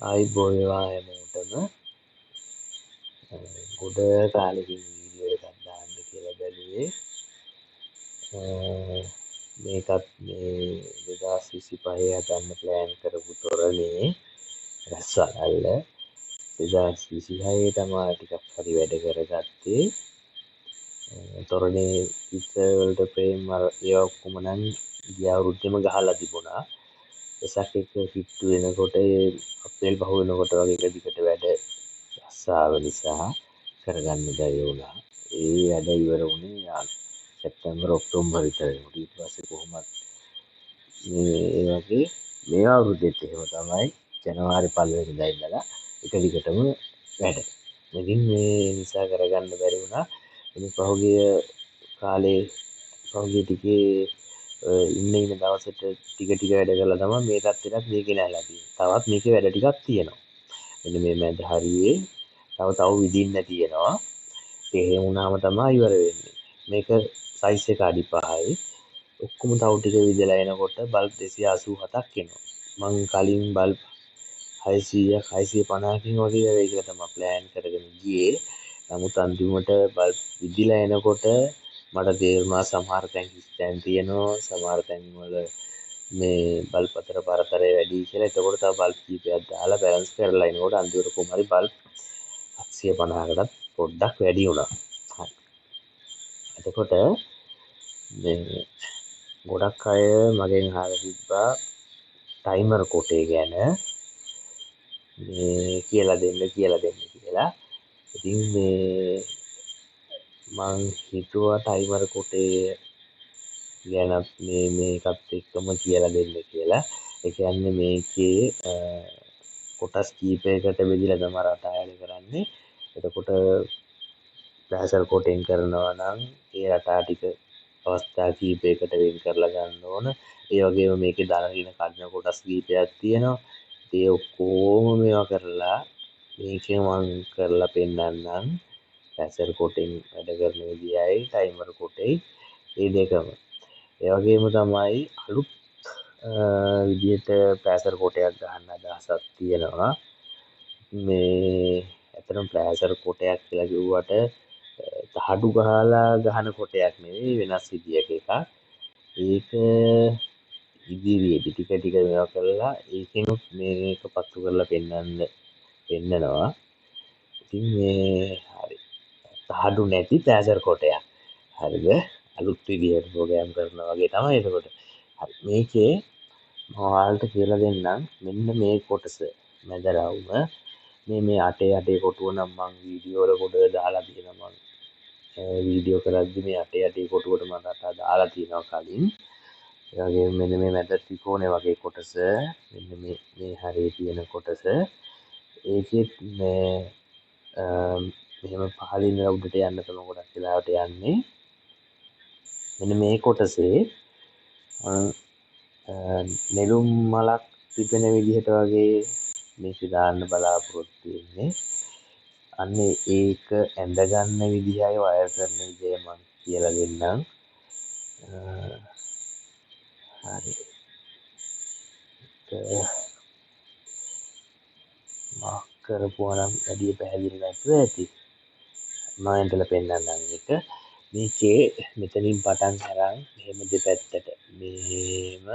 ආයිබෝයවා හැමෝටම ගොඩ කාලෙකින් වීඩියෝ එකක් දාන්න කියලා බැලුවේ. මේකත් මේ 2025 හදන්න ප්ලෑන් කරපු තොරණේ රැස්වලල්ල 2026 තමා ටිකක් හරි වැඩ කරගත්තේ. තොරණේ පිටවලට ප්‍රේම් ඒවා ඔක්කොම නම් ගිය අවුරුද්දේම ගහලා තිබුණා. වෙසක් එක කිට්ටු වෙනකොට අප්‍රේල් පහ වෙනකොට වගේ එක දිගට වැඩ රස්සාව නිසා කරගන්න බැරි වුණා. ඒ වැඩ ඉවර වුණේ සැප්තැම්බර් ඔක්තෝබර් විතර වෙනකොට. ඊට පස්සේ කොහොමත් මේ වගේ මේ අවුරුද්දෙත් එහෙම තමයි ජනවාරි පළවෙනිදා ඉඳලා එක දිගටම වැඩ. ඉතින් මේ නිසා කරගන්න බැරි වුණා. ඉතින් පහුගිය ටිකේ ඉන්න දවසට ටික වැඩ කළා තමයි මේ තත්ත්වයට මේකේ නැහැලා තියෙන්නේ. තවත් මේකේ වැඩ ටිකක් තියෙනවා. මෙන්න මේ මැද හරියේ තව විදින්න තියෙනවා. එහෙම වුණාම තමයි ඉවර වෙන්නේ. මේක සයිස් එක අඩි 5යි. ඔක්කොම තව ටික විදලා එනකොට බල්බ් 287ක් එනවා. මං කලින් බල්බ් 600ක් 650කින් වගේ වෙයි කියලා තමයි ප්ලෑන් කරගෙන ගියේ. නමුත් අන්තිමට බල්බ් විදිලා එනකොට මට තේරුණා සමහර තැන් තියෙනවා. සමහර තැන් වල මේ බල්බ් අතර පරතරය වැඩි කියලා. එතකොට තව බල්බ් කීපයක් දාලා බැලන්ස් කරලා එනකොට අන්තිමට කොහොම හරි බල්බ් 750කටත් පොඩ්ඩක් වැඩි වුණා. හරි. එතකොට මේ ගොඩක් අය මගෙන් අහලා තිබ්බා ටයිමර් කොටේ ගැන මේ කියලා දෙන්න කියලා. ඉතින් මේ මං හිතුවා ටයිමර් කොටේ ගැනත් මේකත් එක්කම කියලා දෙන්න කියලා. ඒ කියන්නේ මේකේ කොටස් කීපයකට බෙදලා තමයි රටායන කරන්නේ. එතකොට ලෑසර් කොටෙන් කරනවා නම් ඒ රටා ටික අවස්ථා කීපයකට වෙන් කරලා ගන්න ඕන. ඒ වගේම මේකේ දාගෙන කඩන කොටස් කීපයක් තියෙනවා. ඒ ඔක්කොම මේවා කරලා මේකේ මම කරලා පෙන්නන්නම්. ලෑසර් කොටෙන් වැඩ කරන විදියයි ටයිමර් කොටෙයි මේ දෙකම. ඒ වගේම තමයි අලුත් විදියට ප්ලෑසර් කොටයක් ගන්න අදහසක් තියෙනවා. මේ ඇත්තටම ප්ලෑසර් කොටයක් කියලා කිව්වට තහඩු ගහලා ගහන කොටයක් නෙවෙයි වෙනස් විදියක එකක්. ඒක ඉදිරියේදී ටික මේවා කරලා ඒකෙනුත් මේක පත්තු කරලා පෙන්නනවා. ඉතින් මේ හරි තහඩු නැති ප්ලෑසර් කොටයක්. හරිද? අලුත් විදියට ප්‍රෝග්‍රෑම් කරනවා වගේ තමයි එතකොට. හරි මේකේ මම ඔයාලට කියලා දෙන්නම් මෙන්න මේ කොටස මැදරවුම මේ අටේ කොටුව නම් මම වීඩියෝ වල කොට දාලා තියෙනවා. වීඩියෝ කරද්දි මේ අටේ කොටුවට මම රටා දාලා තියෙනවා කලින්. ඒ වගේම මෙන්න මේ මැද ත්‍රිකෝණය වගේ කොටස මෙන්න මේ හරියේ තියෙන කොටස ඒකෙත් මේ මෙහෙම පහළින් උඩට යන්න තමයි ගොඩක් වෙලාවට යන්නේ. මෙන්න මේ කොටසේ නෙළුම් මලක් පිපෙන විදිහට වගේ මේක දාන්න බලාපොරොත්තු වෙන්නේ. අන්න ඒක ඇඳ ගන්න විදිහයි වයර් කරන විදිය මම කියලා දෙන්නම්. හරි. මාක් කරපුවා නම් වැඩි පැහැදිලි නැතුව ඇති. මම එන්ටල පෙන්නන්නම් ඒක. මේකේ මෙතනින් පටන් අරන් මෙහෙම දෙපැත්තට මෙහෙම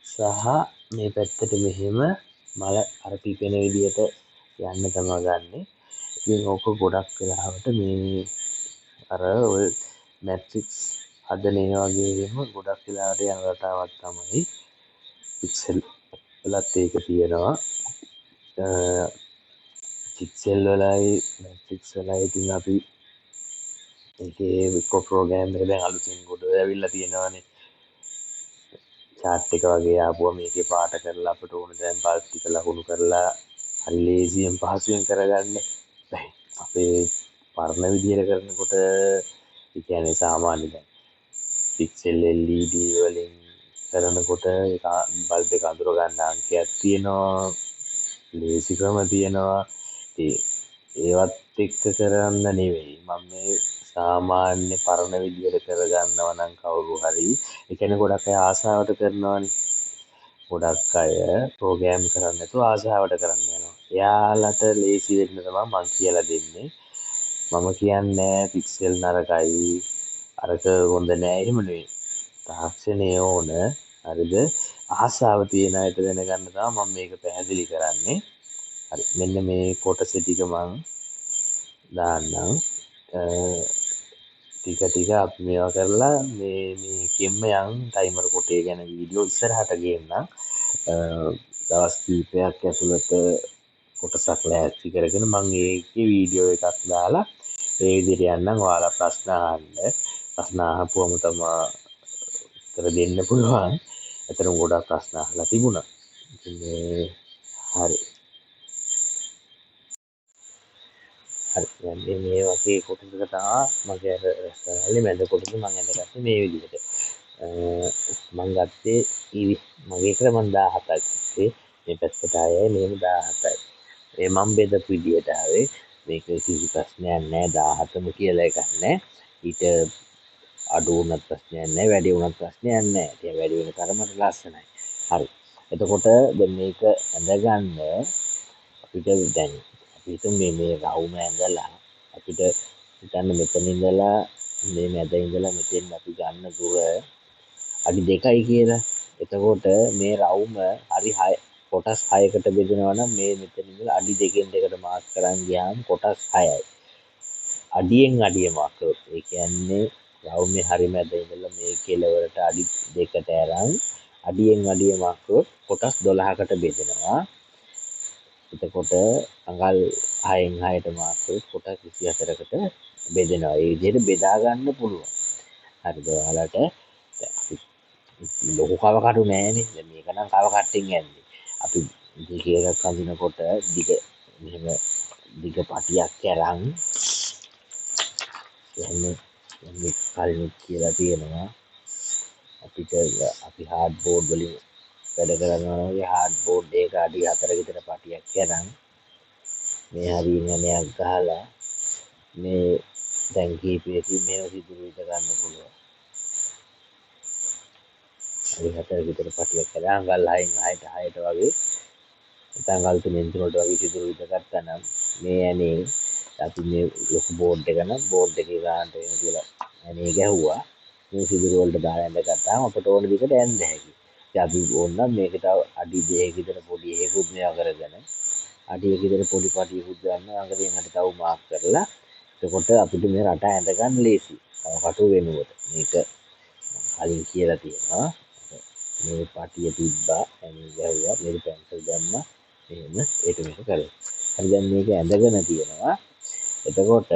සහ මේ පැත්තට මෙහෙම මල අර පිපෙන විදිහට යන්න තමයි ගන්නෙ. ඉතින් ඕක ගොඩක් වෙලාවට මේ අර ඔය මැට්‍රික්ස් හදන ඒ වගේම ගොඩක් වෙලාවට යන රටාවක් තමයි පික්සල් වලත් ඒක තියෙනවා. පික්සල් වලයි මැට්‍රික්ස් වලයි ඉතින් අපි ඒකේ විකෝ ප්‍රෝග්‍රෑම් එක දැන් අලුතින් ගොඩ ඇවිල්ලා තියෙනවානේ. චාට් එක වගේ ආපුවා මේකේ පාට කරලා අපිට ඕන දැන් බල්බ් ටික ලකුණු කරලා හරි ලේසියෙන් පහසුවෙන් කරගන්න. අපේ පරණ විදියට කරනකොට ඒ කියන්නේ සාමාන්‍ය දැන් පික්සල් LED වලින් කරනකොට ඒක බල්බ් එක අඳුර ගන්න අංකයක් තියෙනවා. ලේසි ක්‍රම තියෙනවා. ඒවත් එක්ක කරන්න නෙවෙයි මම මේ සාමාන්‍ය පරණ විදියට කරගන්නවා නම් කවුරු හරි ඒ කියන්නේ ගොඩක් අය ආසාවට කරනවානේ. ගොඩක් අය ප්‍රෝග්‍රෑම් කරන්න නැතුව ආසාවට කරන්න යනවා. එයාලට ලේසි වෙන්න තමයි මම කියලා දෙන්නේ. මම කියන්නේ පික්සෙල් නරකයි අරක හොඳ නෑ එහෙම නෙවෙයි. තාක්ෂණය ඕන හරිද? ආසාව තියෙන අයට දැනගන්න තමයි මම මේක පැහැදිලි කරන්නේ. හරි මෙන්න මේ කොටස ටික මම දාන්නම්. ටික ටික අපි මේවා කරලා මේකෙන්ම යන් ටයිමර් කොටේ ගැන වීඩියෝ ඉස්සරහට ගේන්නම්. දවස් කීපයක් ඇතුළත කොටසක් ලෑස්ති කරගෙන මම ඒකේ වීඩියෝ එකක් දාලා ඒ විදිහට යන්නම්. ඔයාලා ප්‍රශ්න අහන්න. ප්‍රශ්න අහපුවම තමයි උත්තර දෙන්න පුළුවන්. ඇත්තටම ගොඩක් ප්‍රශ්න අහලා තිබුණා. ඉතින් හරි. හරි මේ වගේ කොටසක තමයි මගේ අර රසායන මැද කොටස මම අඳගත්තේ මේ විදිහට. මම ගත්තේ මගේ ක්‍රම 17ක් ගත්තේ. මේ පැත්තට ආයේ මෙහෙම 17යි. ඒ මම බෙදපු විදිහට ආවේ. මේක කිසි ප්‍රශ්නයක් නැහැ 17ම කියලා එකක් නැහැ. ඊට අඩු වුණත් ප්‍රශ්නයක් නැහැ වැඩි වුණත් ප්‍රශ්නයක් නැහැ. ඉතින් වැඩි වෙන තරමට ලස්සනයි. හරි. එතකොට දැන් මේක ඇඳගන්න අපිට දැන් අපි හිතමු මේ රවුම ඇඳලා අපිට හිතන්න මෙතන ඉඳලා මේ මැද ඉඳලා මෙතෙන් අපි ගන්න දුර අඩි 2යි කියලා. එතකොට මේ රවුම හරි 6 කොටස් 6කට බෙදෙනවා නම් මේ මෙතන ඉඳලා අඩි 2කින් දෙකට මාක් කරන් ගියාම කොටස් 6යි. අඩියෙන් අඩිය මාක් කරොත් ඒ කියන්නේ රවුමේ හරි මැද ඉඳලා මේ කෙළවරට අඩි 2කට අරන් අඩියෙන් අඩිය මාක් කරොත් කොටස් 12කට බෙදෙනවා. එතකොට අඟල් 6න් 6ට මාක් කරොත් කොටස් 24කට බෙදෙනවා. ඒ විදිහට බෙදා ගන්න පුළුවන්. හරිද? ඔයාලට ලොකු කව කටු නෑනේ. දැන් මේක නම් කව කට්ටෙන් යන්නේ. අපි දිග එකක් අඳිනකොට මෙහෙම දිග පටියක් අරන් යන්නේ කලින් කියලා තියෙනවා. අපිට අපි හાર્ඩ් බෝඩ් වලින් වැඩ කරනවා වගේ හાર્ඩ් බෝඩ් එක අඩි 4 විතර පටියක් අරන් මේ හරියනයක් ගහලා මේ දැන් කීපයකින් මේව සිදුරු විද ගන්න පුළුවන්. අඩි 4 විතර පටියක් අරන් අඟල් 6න් 6ට වගේ අඟල් 3න් 3ට වගේ සිදුරු විද ගත්තා නම් මේ ඇනේ අපි මේ ලොකු බෝඩ් එක නම් බෝඩ් එකේ ගන්නට වෙන කියලා ඇනේ ගැහුවා. මේ සිදුරු වලට දාලා ඇඳගත්තාම අපට ඕන විදිහට ඇඳ හැකියි. ඉතින් අපි ඕනනම් මේකට අඩි 2ක විතර පොඩි හේකුත් මේවා කරගෙන අඩි 1 විතර පොඩි පටියකුත් ගන්න අඟලෙන් අට තව මාක් කරලා එතකොට අපිට මේ රට ඇඳ ගන්න ලේසි. කටු වෙනුවට මේක කලින් කියලා තියෙනවා. මේ පටිය තිබ්බා ඇනේ ගැහුවා මේ පැන්සල් දැම්මා එහෙම ඒක මේක කරලා. හරි දැන් මේක ඇඳගෙන තියෙනවා. එතකොට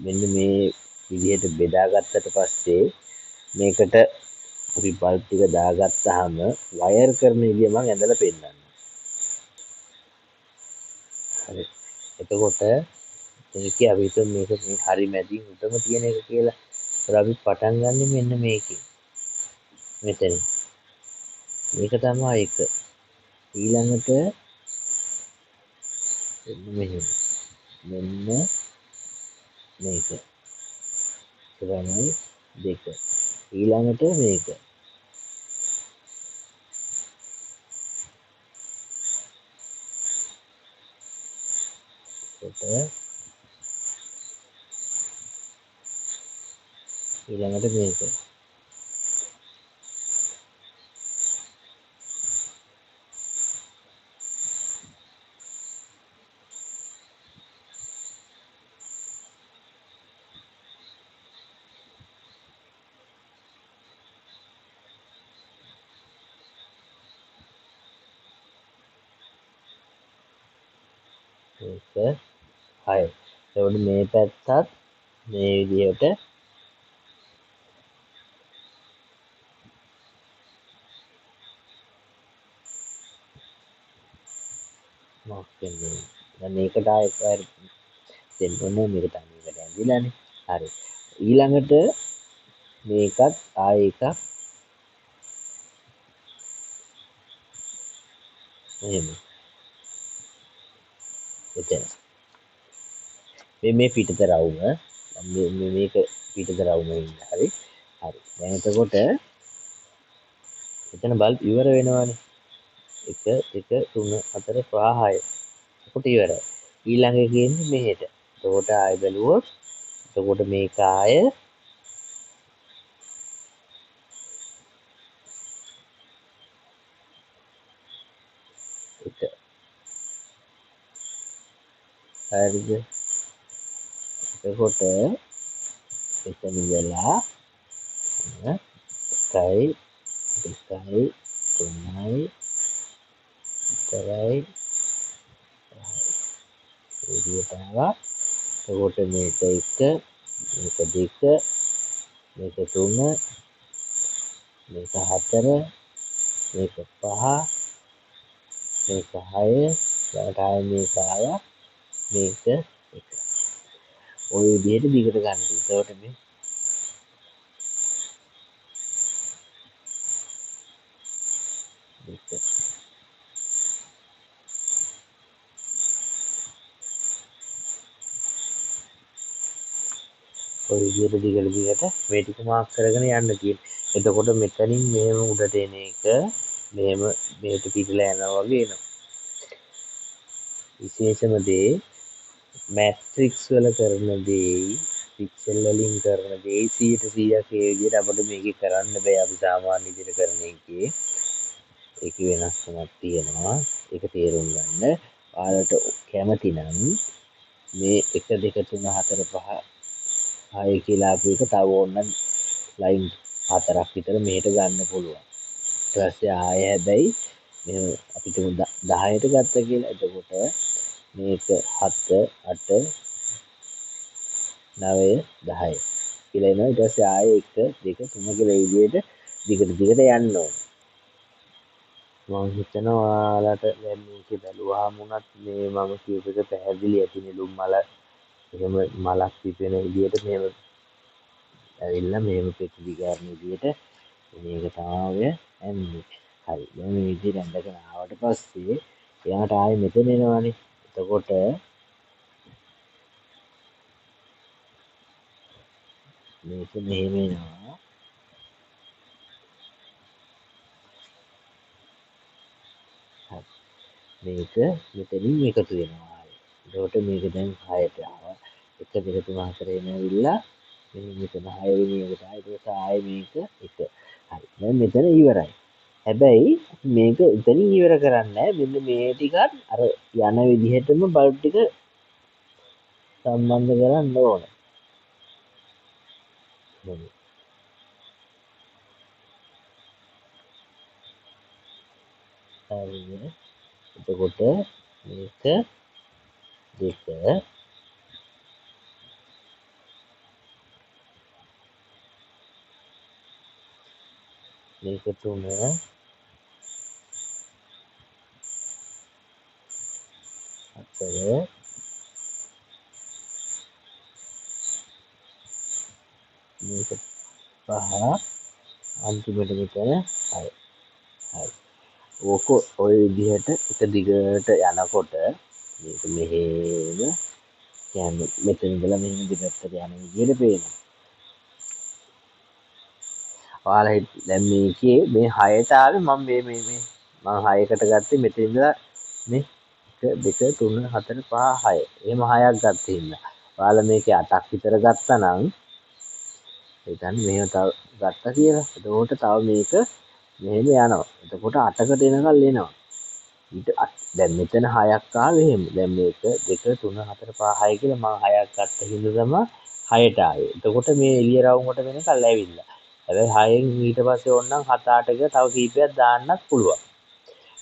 මෙන්න මේ විදිහට බෙදාගත්තට පස්සේ මේකට අපි බල්බ් ටික දාගත්තාම වයර් කරන විදිය මම ඇඳලා පෙන්නන්නම්. හරි. එතකොට මේකේ අපි හිතමු මේක මේ හරි මැදින් උඩම තියෙන එක කියලා. ඒතර අපි පටන් ගන්නෙ මෙන්න මේකෙන්. මෙතන. මේක තමයි එක. ඊළඟට මෙන්න මේක. තමයි දෙක. ඊළඟට මේක. ඊළඟට මේක. මේක 6. එතකොට මේ පැත්තත් මේ විදිහට මාක් වෙනවා. දැන් මේකට ආයෙත් දෙන්න ඕනේ මේකට ඇඳිලානේ. හරි. ඊළඟට මේකත් ආයෙ එකක් එහෙම. එතන. මේ පිටත රවුම මේක පිටත රවුම ඉන්න. හරි. හරි. දැන් එතකොට එතන බල්බ් ඉවර වෙනවානේ. 1 2 3 4 5 6 එතකොට ඉවරයි. ඊළඟ එක එන්නේ මෙහෙට. එතකොට ආයෙ බැලුවොත් එතකොට මේක ආයෙ 1 හරිද? එතකොට එතන ඉඳලා 1යි 2යි 3යි 4යි විදියට ආවා. එතකොට මේක 1 මේක 2 මේක 3 මේක 4 මේක 5 මේක 6 ඊළඟට ආයෙ මේක ආවා මේක 1. ඔය විදිහට දිගට ගන්න. එතකොට මේ දෙක ඔය විදිහට දිගට මේ ටික මාක් කරගෙන යන්න තියෙනවා. එතකොට මෙතනින් මෙහෙම උඩට එන එක මෙහෙම මෙහෙට පිටලා යනවා වගේ එනවා. විශේෂම දේ මැට්‍රික්ස් වල කරන දේ පික්සල් වලින් කරන දේ 100% ඒ විදිහට අපිට මේකේ කරන්න බෑ. අපි සාමාන්‍ය විදිහට කරන එකේ ඒකේ වෙනස්කමක් තියෙනවා. ඒක තේරුම් ගන්න. ඔයාලට කැමති නම් මේ 1 2 3 4 5 6 කියලා අපි එක තව ඕනනම් ලයින් 4ක් විතර මෙහෙට ගන්න පුළුවන්. ඊට පස්සේ ආයෙ හැබැයි මෙහෙම අපි තුමු 10ට ගත්ත කියලා. එතකොට මේක 7 8 9 10 කියලා එනවා. ඊට පස්සේ ආයෙ 1 2 3 කියලා මේ විදිහට දිගට යන්න ඕනේ. මම හිතනවා ඔයාලට දැන් මේකේ බැලුවාම උනත් මේ මම කියපු එක පැහැදිලි ඇති. නෙළුම් මල එහෙම මලක් පිපෙන විදිහට මෙහෙම ඇවිල්ලා මෙහෙම පෙති ගන්න විදිහට මේක තමයි එන්නේ. හරි. දැන් මේ විදිහට ඇඳගෙන ආවට පස්සේ එයාට ආයෙ මෙතන එනවනේ. එතකොට මේක මෙහෙම එනවා. හරි. මේක මෙතනින් එකතු වෙනවා ආයෙ. එතකොට මේක දැන් 6ට ආවා. 1 2 3 4 එනවිල්ලා මෙතන 6 වෙනි එකට ආයෙ මේක 1. හරි. දැන් මෙතන ඉවරයි. හැබැයි මේක එතනින් ඉවර කරන්නේ නැහැ. මෙන්න මේ ටිකත් අර යන විදිහටම බල්බ් ටික සම්බන්ධ කරන්න ඕන. හරිද? එතකොට මේක 2 මේක 3 4 මේක 5 අන්තිමට මෙතන 6. හරි. ඕක ඔය විදිහට එක දිගට යනකොට මේක මෙහෙම කියන්නේ මෙතන ඉඳලා මෙහෙම දිගට යන විදිහට පේනවා. ඔයාලා දැන් මේකේ මේ 6ට ආවේ මම මේ මම 6කට ගත්තේ මෙතන ඉඳලා මේ 1 2 3 4 5 6. එහෙම 6ක් ගත්තේ ඉන්න. ඔයාලා මේකේ 8ක් විතර ගත්තා නම් හිතන්න මෙහෙම තව ගත්තා කියලා. එතකොට තව මේක මෙහෙම යනවා. එතකොට 8කට එනකල් එනවා. ඊට දැන් මෙතන 6ක් ආවේ එහෙම. දැන් මේක 2 3 4 5 6 කියලා මම 6ක් ගත්ත හින්දා තමයි 6ට ආවේ. එතකොට මේ එළිය රවුමට වෙනකල් ඇවිල්ලා. හැබැයි 6න් ඊට පස්සේ ඕනනම් 7 8 ක තව කීපයක් දාන්නත් පුළුවන්.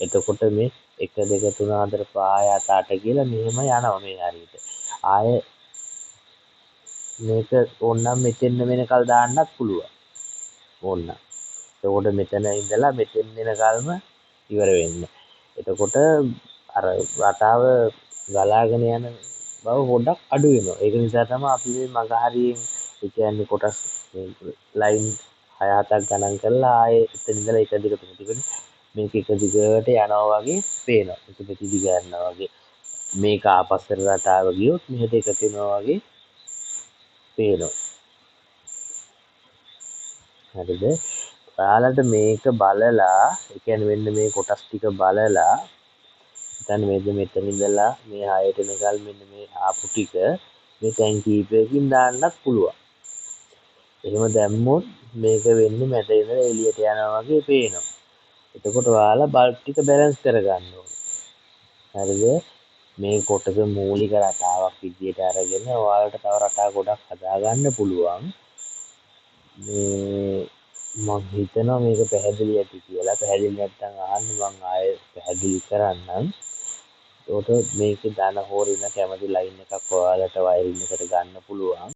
එතකොට මේ 1 2 3 4 5 6 7 8 කියලා මෙහෙම යනවා මේ හරියට. ආය මේක ඕනනම් මෙතෙන් වෙනකල් දාන්නත් පුළුවන්. ඕනනම්. එතකොට මෙතන ඉඳලා මෙතෙන් එනකල්ම ඉවර වෙන්න. එතකොට අර රටාව ගලාගෙන යන බව පොඩ්ඩක් අඩු වෙනවා. ඒක නිසා තමයි අපි මේ මග හරියෙන් ඒ කියන්නේ කොටස් ලයින් 6 7ක් ගණන් කරලා ආයේ එතන ඉඳලා 1 2 3 තිබෙන මේක එක දිගට යනවා වගේ පේනවා. එක දෙක දිග යනවා වගේ. මේක ආපස්සට රටාව ගියොත් මෙහෙට එකතු වෙනවා වගේ පේනවා. හරිද? ඔයාලට මේක බලලා ඒ කියන්නේ මෙන්න මේ කොටස් ටික බලලා දැන් මෙතන ඉඳලා මේ හයට එනකල් මෙන්න මේ ආපු ටික මේ තැන් කීපයකින් දාන්නත් පුළුවන්. එහෙම දැම්මොත් මේක වෙන්නේ මැද ඉඳලා එළියට යනවා වගේ පේනවා. එතකොට ඔයාලා බල්බ් ටික බැලන්ස් කරගන්න ඕනේ. හරිද? මේ කොටස මූලික රටාවක් විදියට අරගෙන ඔයාලට තව රටා ගොඩක් හදාගන්න පුළුවන්. මේ මම හිතනවා මේක පැහැදිලි ඇති කියලා. පැහැදිලි නැත්නම් අහන්න මම ආයෙ පැහැදිලි කරන්නම්. ඒකට මේකේ ධන හෝ ඍණ කැමති ලයින් එකක් ඔයාලට වයරින් එකට ගන්න පුළුවන්.